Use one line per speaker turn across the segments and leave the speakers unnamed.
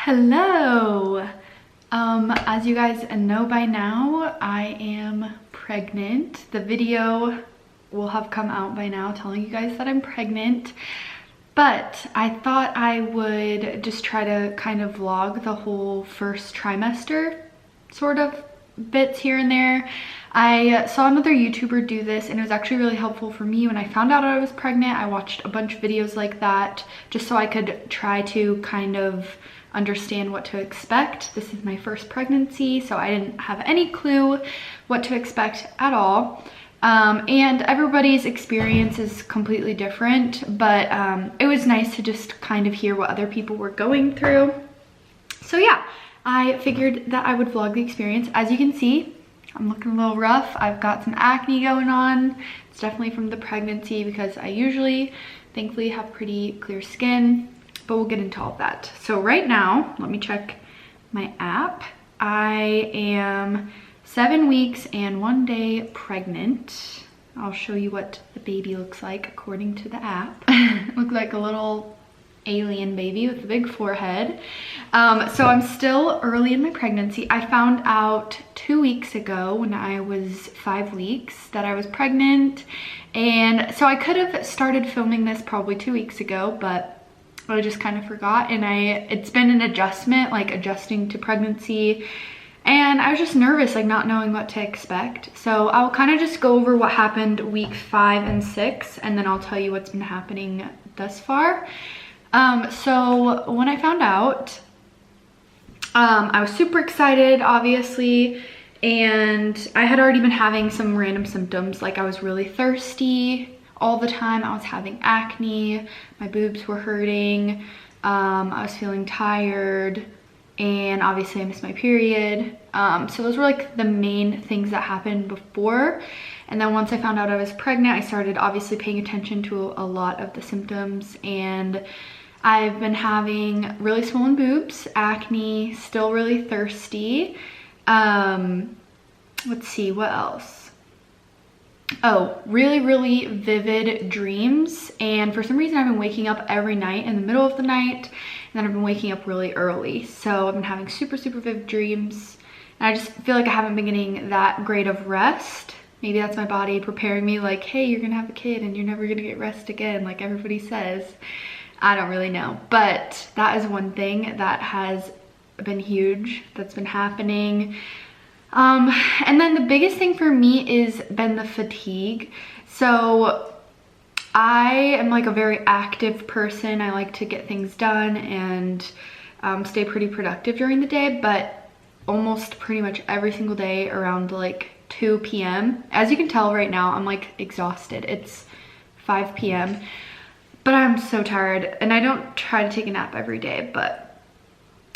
Hello. As you guys know by now, I am pregnant. The video will have come out by now telling you guys that I'm pregnant, but I thought I would just try to kind of vlog the whole first trimester, sort of bits here and there. I saw another YouTuber do this and it was actually really helpful for me when I found out I was pregnant. I watched a bunch of videos like that just so I could try to kind of understand what to expect. This is my first pregnancy, so I didn't have any clue what to expect at all. And everybody's experience is completely different, but it was nice to just kind of hear what other people were going through. So yeah, I figured that I would vlog the experience. As you can see, I'm looking a little rough. I've got some acne going on. It's definitely from the pregnancy because I usually, thankfully, have pretty clear skin, but we'll get into all of that. So right now, let me check my app. I am 7 weeks and 1 day pregnant. I'll show you what the baby looks like according to the app. Looks like a little alien baby with a big forehead. So I'm still early in my pregnancy. I found out 2 weeks ago when I was 5 weeks that I was pregnant. And so I could have started filming this probably 2 weeks ago, but I just kind of forgot. And it's been an adjustment, like adjusting to pregnancy. And I was just nervous, like not knowing what to expect. So I'll kind of just go over what happened week 5 and 6, and then I'll tell you what's been happening thus far. So when I found out, I was super excited, obviously, and I had already been having some random symptoms, like I was really thirsty all the time, I was having acne, my boobs were hurting, I was feeling tired, and obviously I missed my period. So those were like the main things that happened before. And then once I found out I was pregnant, I started obviously paying attention to a lot of the symptoms, and I've been having really swollen boobs, acne, still really thirsty. Let's see, what else? Oh, really vivid dreams. And for some reason I've been waking up every night in the middle of the night, and then I've been waking up really early. So I've been having super vivid dreams, and I just feel like I haven't been getting that great of rest. Maybe that's my body preparing me like, hey, you're gonna have a kid and you're never gonna get rest again, like everybody says. I don't really know, but that is one thing that has been huge that's been happening. And then the biggest thing for me is been the fatigue. So I am like a very active person. I like to get things done and stay pretty productive during the day, but almost pretty much every single day around like 2 p.m. As you can tell right now, I'm like exhausted. It's 5 p.m. but I'm so tired, and I don't try to take a nap every day, but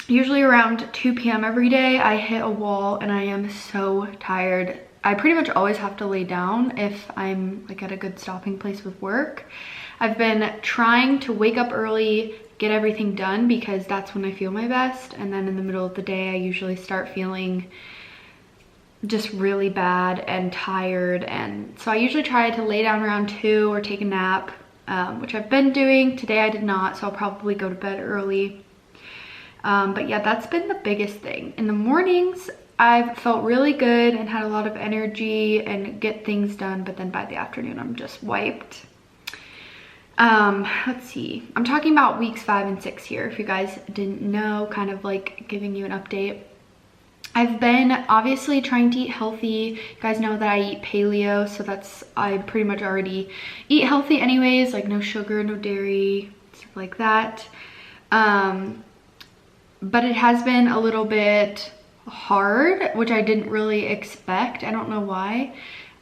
usually around 2 p.m. every day I hit a wall and I am so tired. I pretty much always have to lay down if I'm like at a good stopping place with work. I've been trying to wake up early, get everything done, because that's when I feel my best, and then in the middle of the day I usually start feeling just really bad and tired, and so I usually try to lay down around 2 or take a nap, which I've been doing. Today I did not, so I'll probably go to bed early. But yeah, that's been the biggest thing. In the mornings I've felt really good and had a lot of energy and get things done, but then by the afternoon I'm just wiped. Let's see, I'm talking about weeks 5 and 6 here, if you guys didn't know, kind of like giving you an update. I've been obviously trying to eat healthy. You guys know that I eat paleo, so I pretty much already eat healthy anyways, like no sugar, no dairy, stuff like that. But it has been a little bit hard, which I didn't really expect. I don't know why.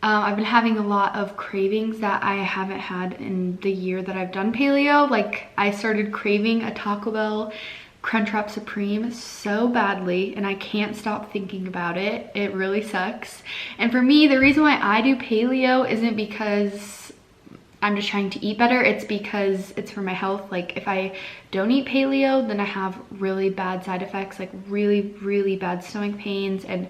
I've been having a lot of cravings that I haven't had in the year that I've done paleo. Like I started craving a Taco Bell Crunchwrap Supreme so badly, and I can't stop thinking about it. It really sucks. And for me, the reason why I do paleo isn't because I'm just trying to eat better, it's because it's for my health. Like if I don't eat paleo, then I have really bad side effects, like really bad stomach pains and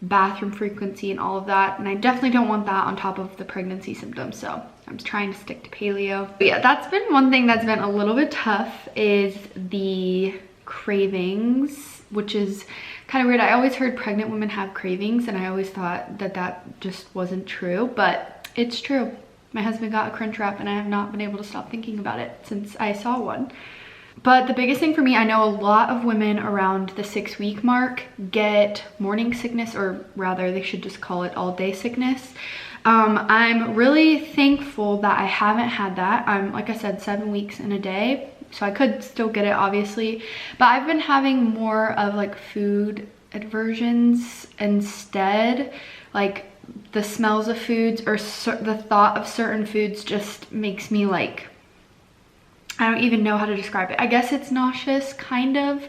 bathroom frequency and all of that, and I definitely don't want that on top of the pregnancy symptoms, so I'm trying to stick to paleo. But yeah, that's been one thing that's been a little bit tough, is the cravings, which is kind of weird. I always heard pregnant women have cravings, and I always thought that that just wasn't true, but it's true. My husband got a crunch wrap and I have not been able to stop thinking about it since I saw one. But the biggest thing for me, I know a lot of women around the 6-week mark get morning sickness, or rather they should just call it all day sickness. I'm really thankful that I haven't had that. I'm, like I said, 7 weeks in a day, so I could still get it obviously, but I've been having more of like food aversions instead. Like the smells of foods or the thought of certain foods just makes me like, I don't even know how to describe it. I guess it's nauseous kind of,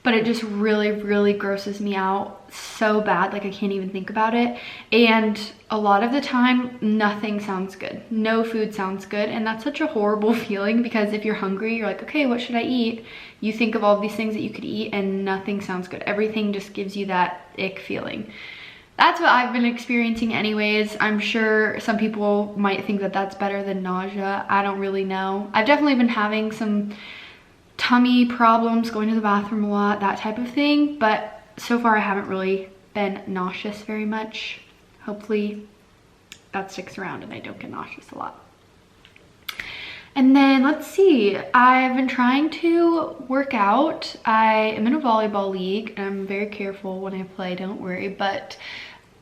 but it just really grosses me out so bad. Like I can't even think about it. And a lot of the time, nothing sounds good. No food sounds good. And that's such a horrible feeling, because if you're hungry, you're like, okay, what should I eat? You think of all these things that you could eat and nothing sounds good. Everything just gives you that ick feeling. That's what I've been experiencing anyways. I'm sure some people might think that that's better than nausea. I don't really know. I've definitely been having some tummy problems, going to the bathroom a lot, that type of thing. But so far I haven't really been nauseous very much. Hopefully that sticks around and I don't get nauseous a lot. And then let's see, I've been trying to work out. I am in a volleyball league and I'm very careful when I play, don't worry. But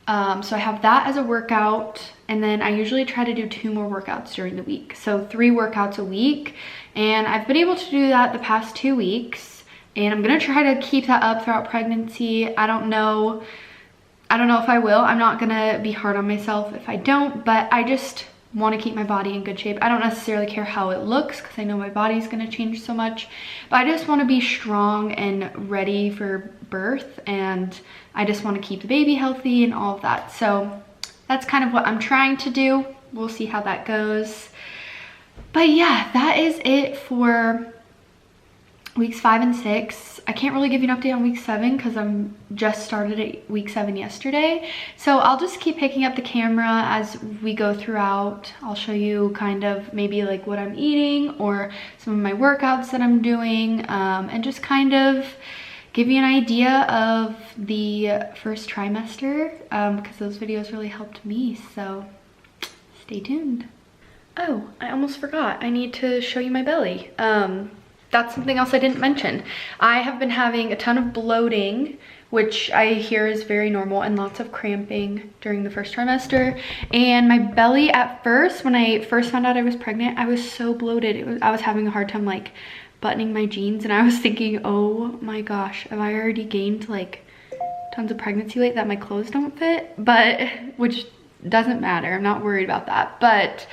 so I have that as a workout, and then I usually try to do 2 more workouts during the week. So 3 workouts a week, and I've been able to do that the past 2 weeks, and I'm gonna try to keep that up throughout pregnancy. I don't know if I will. I'm not gonna be hard on myself if I don't, but I just want to keep my body in good shape. I don't necessarily care how it looks because I know my body's going to change so much, but I just want to be strong and ready for birth, and I just want to keep the baby healthy and all of that. So that's kind of what I'm trying to do. We'll see how that goes. But yeah, that is it for weeks 5 and 6. I can't really give you an update on week 7 because I'm just started at week 7 yesterday. So I'll just keep picking up the camera as we go throughout. I'll show you kind of maybe like what I'm eating or some of my workouts that I'm doing, and just kind of give you an idea of the first trimester, because those videos really helped me. So stay tuned. Oh, I almost forgot. I need to show you my belly. That's something else I didn't mention. I have been having a ton of bloating, which I hear is very normal, and lots of cramping during the first trimester. And my belly at first, when I first found out I was pregnant, I was so bloated. I was having a hard time like buttoning my jeans, and I was thinking, oh my gosh, have I already gained like tons of pregnancy weight that my clothes don't fit? But, which doesn't matter, I'm not worried about that. But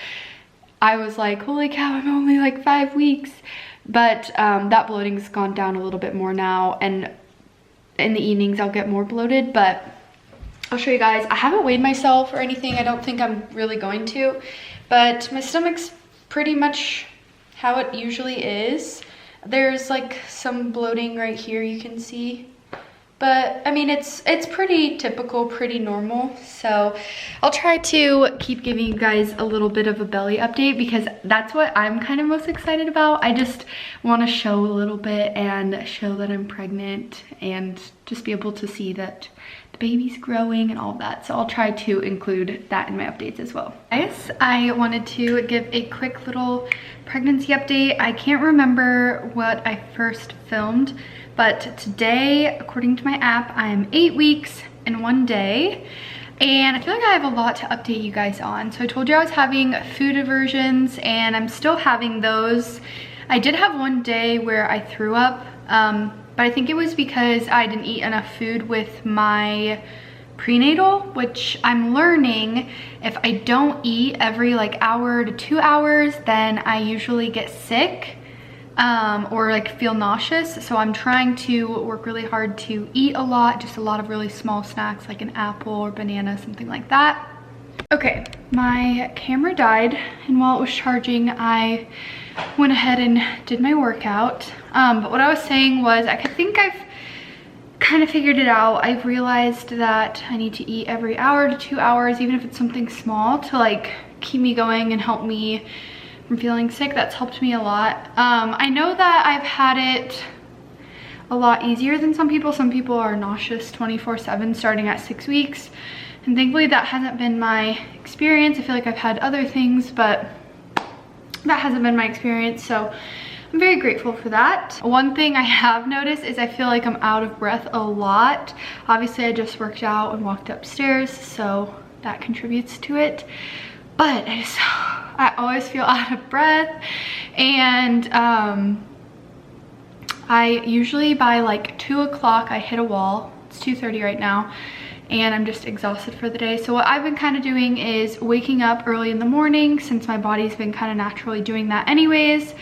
I was like, holy cow, I'm only like 5 weeks. But that bloating's gone down a little bit more now, and in the evenings I'll get more bloated. But I'll show you guys. I haven't weighed myself or anything. I don't think I'm really going to, but my stomach's pretty much how it usually is. There's like some bloating right here you can see, but I mean it's pretty typical, pretty normal. So I'll try to keep giving you guys a little bit of a belly update because that's what I'm kind of most excited about. I just want to show a little bit and show that I'm pregnant and just be able to see that the baby's growing and all that. So I'll try to include that in my updates as well. Guys, I wanted to give a quick little pregnancy update. I can't remember what I first filmed, but today, according to my app, I'm 8 weeks and 1 day. And I feel like I have a lot to update you guys on. So I told you I was having food aversions, and I'm still having those. I did have 1 day where I threw up, but I think it was because I didn't eat enough food with my prenatal, which I'm learning if I don't eat every like hour to 2 hours, then I usually get sick. Or like feel nauseous. So I'm trying to work really hard to eat a lot, just a lot of really small snacks like an apple or banana, something like that. Okay, my camera died, and while it was charging, I went ahead and did my workout. But what I was saying was, I think I've kind of figured it out. I've realized that I need to eat every hour to 2 hours, even if it's something small, to like keep me going and help me from feeling sick. That's helped me a lot. I know that I've had it a lot easier than some people. Some people are nauseous 24/7 starting at 6 weeks. And thankfully that hasn't been my experience. I feel like I've had other things, but that hasn't been my experience. So I'm very grateful for that. One thing I have noticed is I feel like I'm out of breath a lot. Obviously I just worked out and walked upstairs, so that contributes to it. But I always feel out of breath. And I usually by like 2 o'clock I hit a wall. It's 2:30 right now. And I'm just exhausted for the day. So what I've been kind of doing is waking up early in the morning, since my body's been kind of naturally doing that anyways.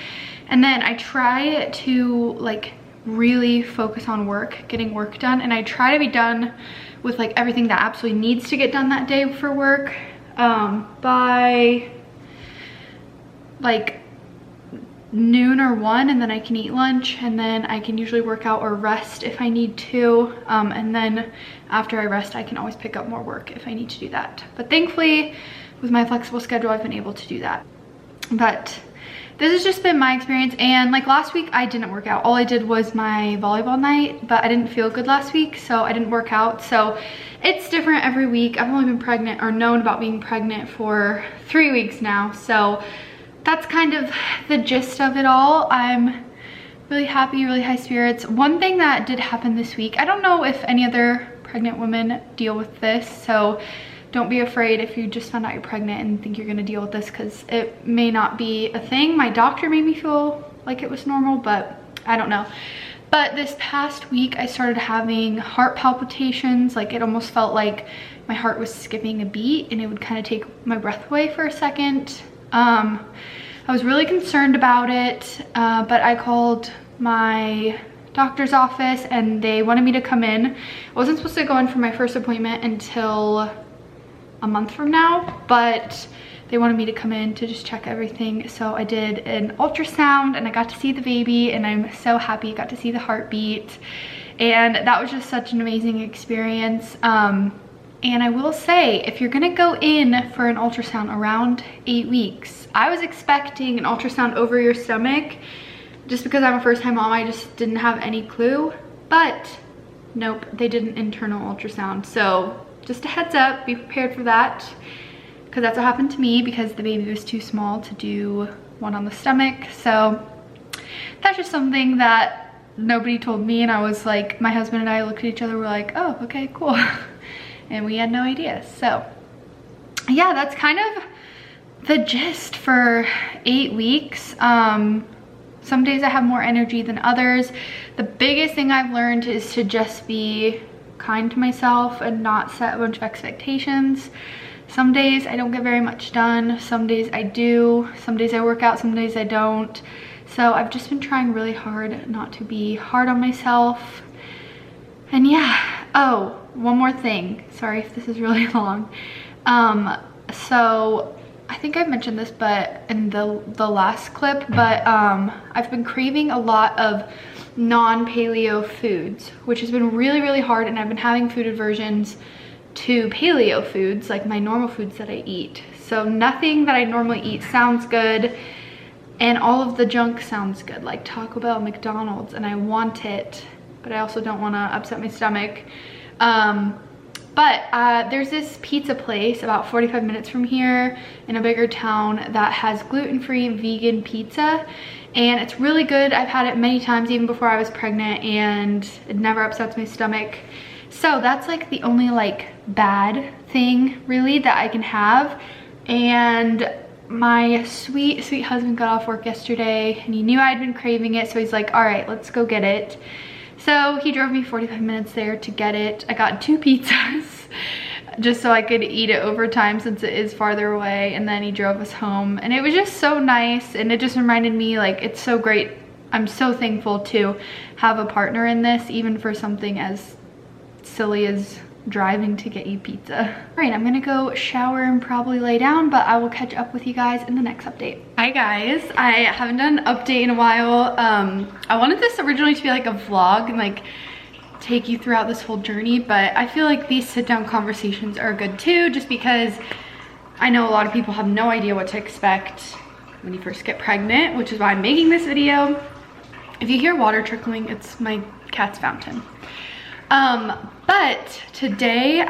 And then I try to like really focus on work, getting work done. And I try to be done with like everything that absolutely needs to get done that day for work by like noon or 1, and then I can eat lunch, and then I can usually work out or rest if I need to, and then after I rest I can always pick up more work if I need to do that. But thankfully with my flexible schedule I've been able to do that. But this has just been my experience. And like last week I didn't work out. All I did was my volleyball night, but I didn't feel good last week, so I didn't work out. So it's different every week. I've only been pregnant or known about being pregnant for 3 weeks now, so that's kind of the gist of it all. I'm really happy, really high spirits. One thing that did happen this week, I don't know if any other pregnant women deal with this, so don't be afraid if you just found out you're pregnant and think you're gonna deal with this, because it may not be a thing. My doctor made me feel like it was normal, but I don't know. But this past week I started having heart palpitations. Like it almost felt like my heart was skipping a beat, and it would kind of take my breath away for a second. I was really concerned about it, but I called my doctor's office and they wanted me to come in. I wasn't supposed to go in for my first appointment until a month from now, but they wanted me to come in to just check everything. So I did an ultrasound and I got to see the baby, and I'm so happy I got to see the heartbeat, and that was just such an amazing experience. And I will say, if you're gonna go in for an ultrasound around 8 weeks, I was expecting an ultrasound over your stomach. Just because I'm a first-time mom, I just didn't have any clue. But nope, they did an internal ultrasound. So just a heads up, be prepared for that, because that's what happened to me, because the baby was too small to do one on the stomach. So that's just something that nobody told me, and I was like, my husband and I looked at each other, we're like, oh, okay, cool. And we had no idea. So yeah, that's kind of the gist for 8 weeks. Some days I have more energy than others. The biggest thing I've learned is to just be kind to myself and not set a bunch of expectations. Some days I don't get very much done. Some days I do. Some days I work out, some days I don't. So I've just been trying really hard not to be hard on myself. And yeah, oh, one more thing. Sorry if this is really long. So I think I've mentioned this but in the last clip, but I've been craving a lot of non-paleo foods, which has been really, really hard, and I've been having food aversions to paleo foods, like my normal foods that I eat. So nothing that I normally eat sounds good, and all of the junk sounds good, like Taco Bell, McDonald's, and I want it, but I also don't want to upset my stomach. But there's this pizza place about 45 minutes from here in a bigger town that has gluten-free vegan pizza, and it's really good. I've had it many times even before I was pregnant, and it never upsets my stomach. So that's like the only like bad thing really that I can have. And my sweet husband got off work yesterday and he knew I'd been craving it, so he's like, all right, let's go get it. So he drove me 45 minutes there to get it. I got 2 pizzas just so I could eat it over time since it is farther away, and then he drove us home, and it was just so nice, and it just reminded me like it's so great. I'm so thankful to have a partner in this, even for something as silly as driving to get you pizza. All right, I'm gonna go shower and probably lay down, but I will catch up with you guys in the next update. Hi guys, I haven't done an update in a while. I wanted this originally to be like a vlog and like take you throughout this whole journey, but I feel like these sit-down conversations are good too, just because I know a lot of people have no idea what to expect when you first get pregnant, which is why I'm making this video. If you hear water trickling, it's my cat's fountain. But today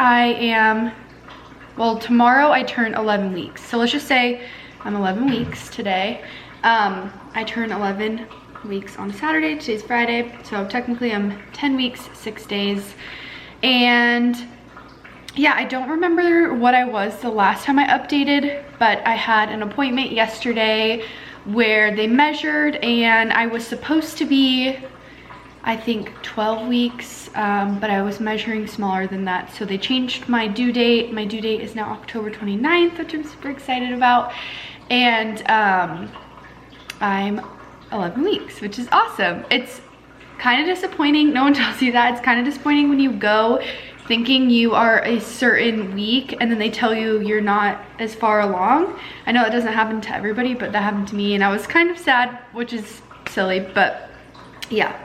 tomorrow I turn 11 weeks. So let's just say I'm 11 weeks today. I turn 11 weeks on Saturday. Today's Friday. So technically I'm 10 weeks, 6 days. And yeah, I don't remember what I was the last time I updated, but I had an appointment yesterday where they measured and I was supposed to be, I think, 12 weeks, but I was measuring smaller than that. So they changed my due date. My due date is now October 29th, which I'm super excited about. And I'm 11 weeks, which is awesome. It's kind of disappointing. No one tells you that. It's kind of disappointing when you go thinking you are a certain week and then they tell you you're not as far along. I know it doesn't happen to everybody, but that happened to me and I was kind of sad, which is silly, but yeah.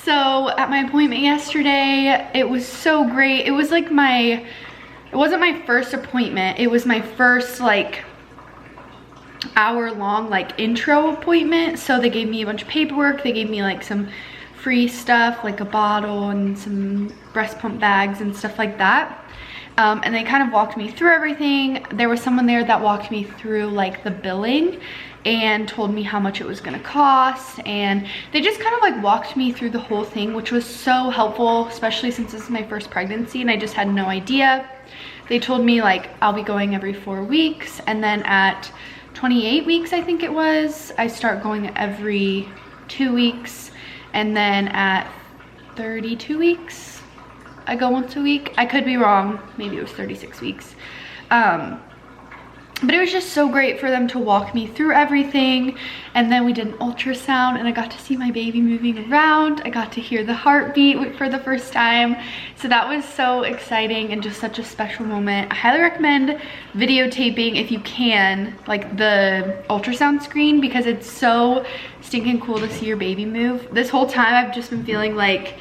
So at my appointment yesterday, it was so great. It was like it wasn't my first appointment. It was my first like hour-long like intro appointment. So they gave me a bunch of paperwork. They gave me like some free stuff, like a bottle and some breast pump bags and stuff like that. And they kind of walked me through everything. There was someone there that walked me through like the billing and told me how much it was gonna cost, and they just kind of like walked me through the whole thing, which was so helpful, especially since this is my first pregnancy and I just had no idea. They told me like I'll be going every 4 weeks, and then at 28 weeks, I think it was, I start going every 2 weeks, and then at 32 weeks I go once a week. I could be wrong, maybe it was 36 weeks. But it was just so great for them to walk me through everything. And then we did an ultrasound and I got to see my baby moving around. I got to hear the heartbeat for the first time. So that was so exciting and just such a special moment. I highly recommend videotaping if you can, like the ultrasound screen, because it's so stinking cool to see your baby move. This whole time I've just been feeling like,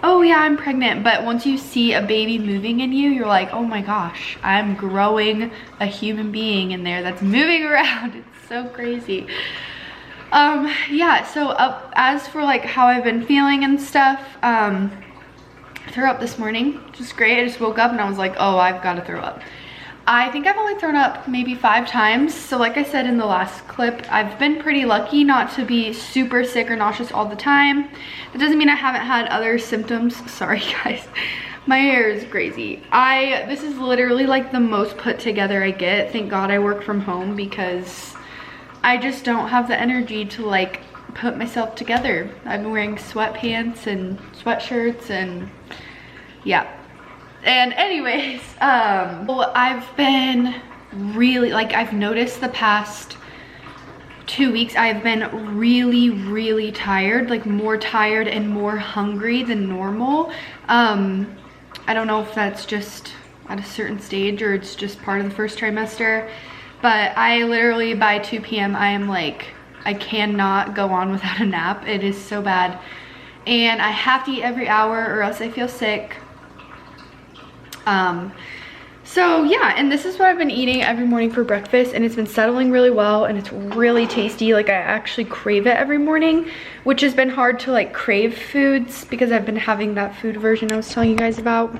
oh yeah, I'm pregnant, but once you see a baby moving in you, you're like, oh my gosh, I'm growing a human being in there that's moving around. It's so crazy. Yeah, so as for like how I've been feeling and stuff, I threw up this morning, which is great. I just woke up and I was like, oh, I've got to throw up. I think I've only thrown up maybe 5 times. So like I said in the last clip, I've been pretty lucky not to be super sick or nauseous all the time. That doesn't mean I haven't had other symptoms. Sorry guys, my hair is crazy. This is literally like the most put together I get. Thank God I work from home because I just don't have the energy to like put myself together. I've been wearing sweatpants and sweatshirts and yeah. And anyways, well, I've been really, like, I've noticed the past 2 weeks, I've been really tired, like more tired and more hungry than normal. I don't know if that's just at a certain stage or it's just part of the first trimester, but I literally by 2 p.m. I am like, I cannot go on without a nap. It is so bad. And I have to eat every hour or else I feel sick. So yeah, and this is what I've been eating every morning for breakfast, and it's been settling really well and it's really tasty. Like I actually crave it every morning, which has been hard to like crave foods because I've been having that food version I was telling you guys about.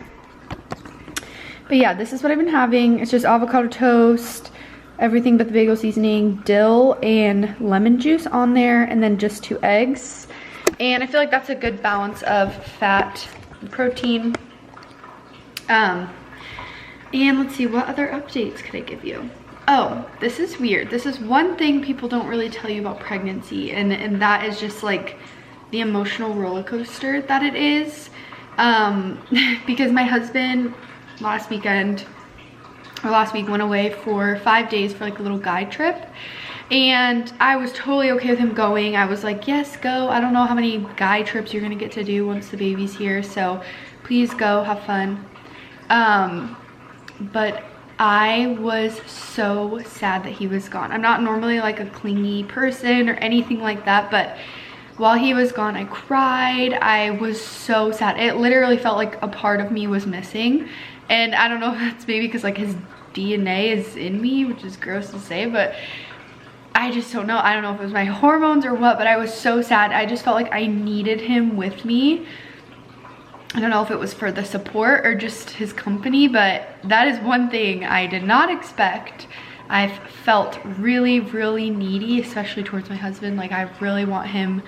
But yeah, this is what I've been having. It's just avocado toast, everything but the bagel seasoning, dill and lemon juice on there, and then just 2 eggs. And I feel like that's a good balance of fat and protein. And let's see, what other updates could I give you? Oh, this is weird. This is one thing people don't really tell you about pregnancy, and that is just like the emotional roller coaster that it is. Because my husband last week went away for 5 days for like a little guide trip, and I was totally okay with him going. I was like, yes, go. I don't know how many guide trips you're gonna get to do once the baby's here, so please go, have fun. But I was so sad that he was gone. I'm not normally like a clingy person or anything like that, but while he was gone, I cried. I was so sad. It literally felt like a part of me was missing. And I don't know if that's maybe because like his DNA is in me, which is gross to say, but I just don't know. I don't know if it was my hormones or what, but I was so sad. I just felt like I needed him with me. I don't know if it was for the support or just his company, but that is one thing I did not expect. I've felt really, really needy, especially towards my husband. Like, I really want him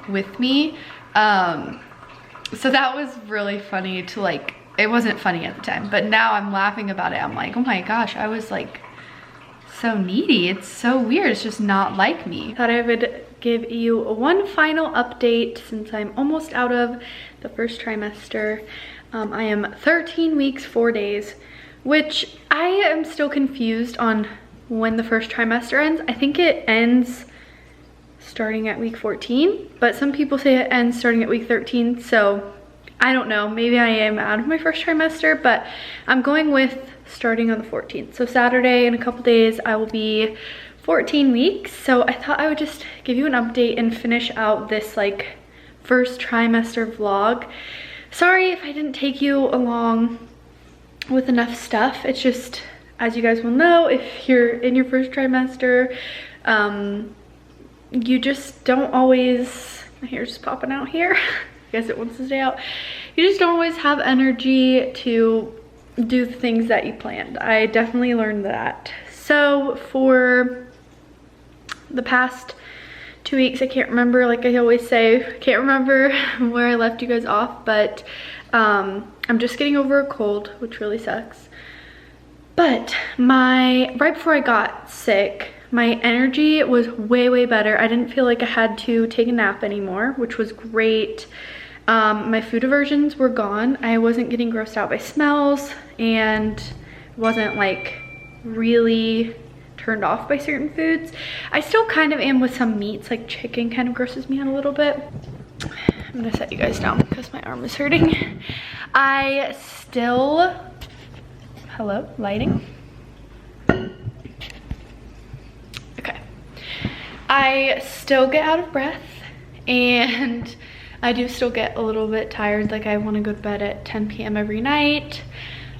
with me. So that was really funny to like, it wasn't funny at the time, but now I'm laughing about it. I'm like, oh my gosh, I was like so needy. It's so weird. It's just not like me. Thought I would give you one final update since I'm almost out of the first trimester. I am 13 weeks, 4 days, which I am still confused on when the first trimester ends. I think it ends starting at week 14, but some people say it ends starting at week 13, so I don't know. Maybe I am out of my first trimester, but I'm going with starting on the 14th. So Saturday in a couple days, I will be 14 weeks. So I thought I would just give you an update and finish out this like first trimester vlog. Sorry if I didn't take you along with enough stuff. It's just, as you guys will know, if you're in your first trimester, you just don't always, my hair's just popping out here. I guess it wants to stay out. You just don't always have energy to do the things that you planned. I definitely learned that. So for the past 2 weeks, I can't remember, like I always say, I can't remember where I left you guys off, but I'm just getting over a cold, which really sucks. But right before I got sick, my energy was way, way better. I didn't feel like I had to take a nap anymore, which was great. My food aversions were gone. I wasn't getting grossed out by smells and wasn't like really turned off by certain foods. I still kind of am with some meats, like chicken kind of grosses me out a little bit. I'm gonna set you guys down because my arm is hurting. I still, hello, lighting. Okay. I still get out of breath and I do still get a little bit tired. Like, I want to go to bed at 10 p.m. every night.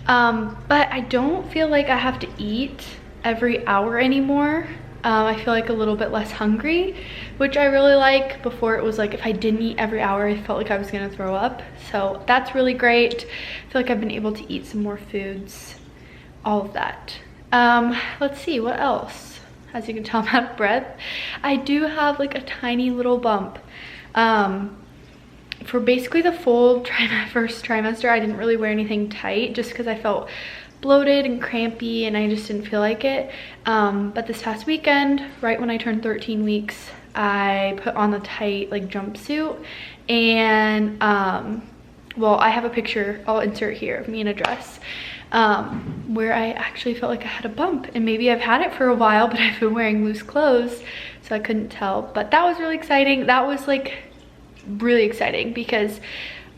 But I don't feel like I have to eat every hour anymore. I feel like a little bit less hungry, which I really like. Before it was like if I didn't eat every hour, I felt like I was gonna throw up. So that's really great. I feel like I've been able to eat some more foods, all of that. Let's see, what else? As you can tell, I'm out of breath. I do have like a tiny little bump. For basically the full first trimester, I didn't really wear anything tight just because I felt bloated and crampy and I just didn't feel like it. But this past weekend, right when I turned 13 weeks, I put on the tight like jumpsuit and well, I have a picture I'll insert here of me in a dress where I actually felt like I had a bump, and maybe I've had it for a while, but I've been wearing loose clothes so I couldn't tell. But that was really exciting. That was like really exciting because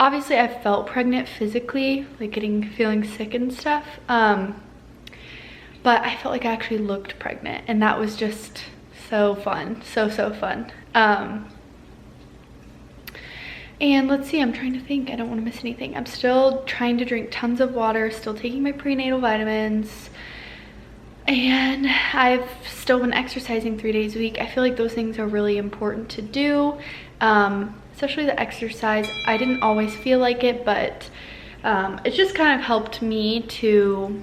obviously I felt pregnant physically, like feeling sick and stuff, but I felt like I actually looked pregnant, and that was just so fun, so fun. And let's see, I'm trying to think, I don't want to miss anything. I'm still trying to drink tons of water, still taking my prenatal vitamins, and I've still been exercising 3 days a week. I feel like those things are really important to do, especially the exercise. I didn't always feel like it, but it just kind of helped me to,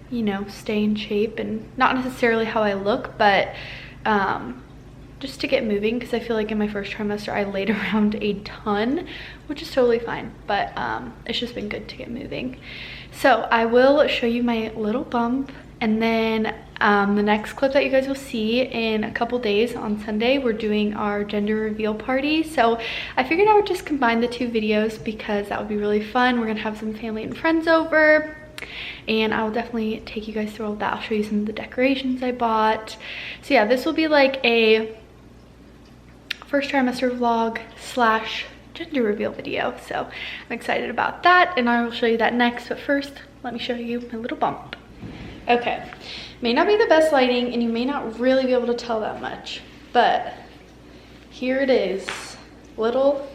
you know, stay in shape, and not necessarily how I look, but just to get moving, because I feel like in my first trimester I laid around a ton, which is totally fine, but it's just been good to get moving. So I will show you my little bump, and then the next clip that you guys will see in a couple days on Sunday, we're doing our gender reveal party. So I figured I would just combine the two videos because that would be really fun. We're gonna have some family and friends over, and I will definitely take you guys through all of that. I'll show you some of the decorations I bought. So yeah, this will be like a first trimester vlog slash gender reveal video. So I'm excited about that, and I will show you that next. But first, let me show you my little bump. Okay, may not be the best lighting and you may not really be able to tell that much, but here it is, little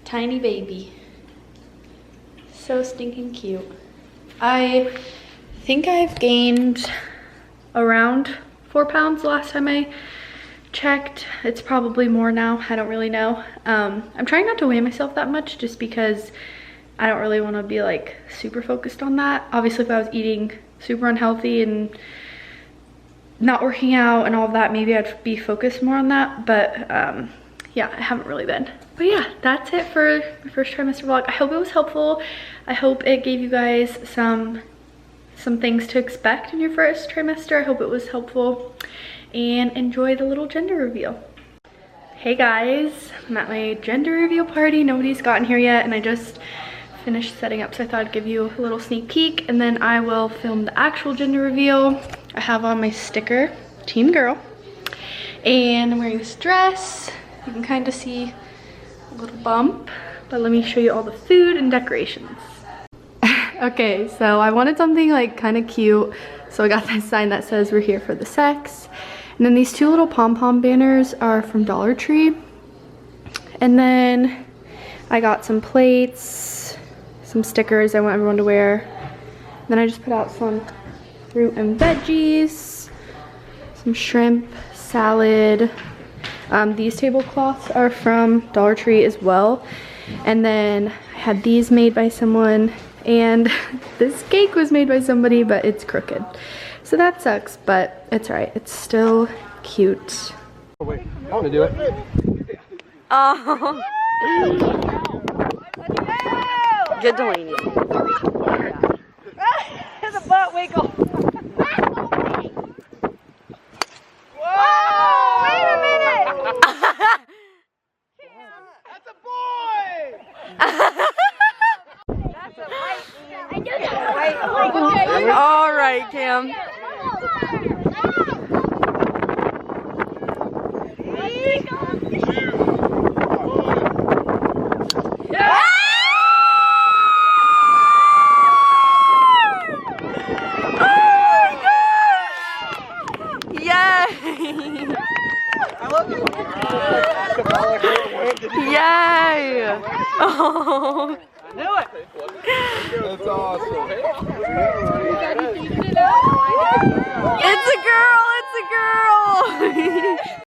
tiny baby. So stinking cute. I think I've gained around 4 pounds the last time I checked. It's probably more now. I don't really know. I'm trying not to weigh myself that much just because I don't really want to be like super focused on that. Obviously, if I was eating super unhealthy and not working out and all of that, maybe I'd be focused more on that. But yeah, I haven't really been. But yeah, that's it for my first trimester vlog. I hope it was helpful. I hope it gave you guys some things to expect in your first trimester. I hope it was helpful, and enjoy the little gender reveal. Hey guys, I'm at my gender reveal party. Nobody's gotten here yet, and I just finished setting up, so I thought I'd give you a little sneak peek, and then I will film the actual gender reveal. I have on my sticker, Team Girl, and I'm wearing this dress. You can kind of see a little bump, but let me show you all the food and decorations. Okay, so I wanted something like kind of cute, so I got this sign that says we're here for the sex. And then these two little pom-pom banners are from Dollar Tree. And then I got some plates, some stickers I want everyone to wear. Then I just put out some fruit and veggies, some shrimp, salad. These tablecloths are from Dollar Tree as well. And then I had these made by someone, and this cake was made by somebody, but it's crooked. So that sucks, but it's alright. It's still cute.
Oh wait, I want to do it.
Oh. Good Delaney.
The butt wiggle. Whoa! Wait a minute!
That's a boy!
That's a white. I do that.
All right, Cam. Yay! Oh.
I knew it! That's awesome.
It's a girl! It's a girl!